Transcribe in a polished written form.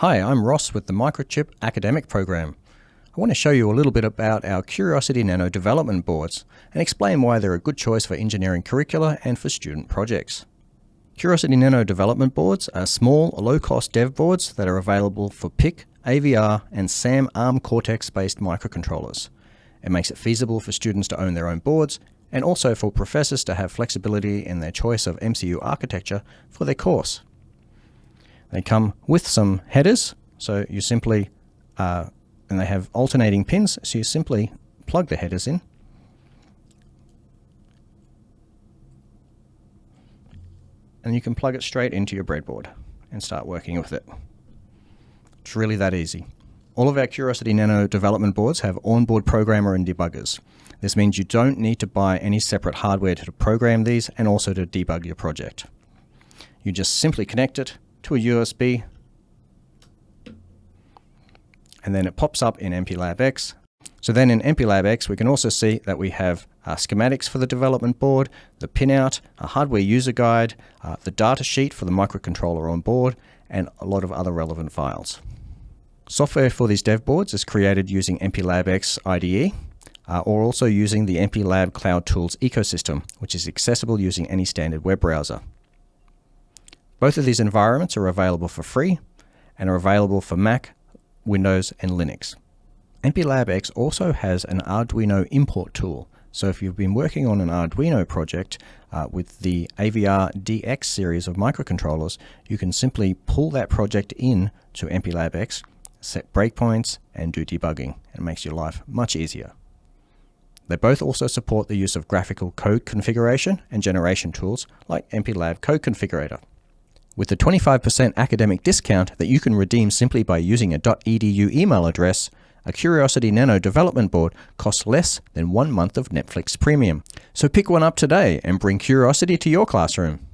Hi, I'm Ross with the Microchip academic program. I want to show you a little bit about our Curiosity Nano development boards and explain why they're a good choice for engineering curricula and for student projects. Curiosity Nano development boards are small, low-cost dev boards that are available for PIC, AVR and SAM ARM Cortex-based microcontrollers. It makes it feasible for students to own their own boards and also for professors to have flexibility in their choice of MCU architecture for their course. They come with some headers, so you simply, and they have alternating pins, so you simply plug the headers in. And you can plug it straight into your breadboard and start working with it. It's really that easy. All of our Curiosity Nano development boards have onboard programmer and debuggers. This means you don't need to buy any separate hardware to program these and also to debug your project. You just simply connect it to a USB, and then it pops up in MPLab X. So then in MPLab X, we can also see that we have schematics for the development board, the pinout, a hardware user guide, the data sheet for the microcontroller on board, and a lot of other relevant files. Software for these dev boards is created using MPLab X IDE, or also using the MPLab Cloud Tools ecosystem, which is accessible using any standard web browser. Both of these environments are available for free and are available for Mac, Windows, and Linux. MPLab X also has an Arduino import tool, so if you've been working on an Arduino project with the AVR DX series of microcontrollers, you can simply pull that project in to MPLab X, set breakpoints, and do debugging. It makes your life much easier. They both also support the use of graphical code configuration and generation tools like MPLab Code Configurator. With a 25% academic discount that you can redeem simply by using a .edu email address, a Curiosity Nano development board costs less than 1 month of Netflix Premium. So pick one up today and bring curiosity to your classroom.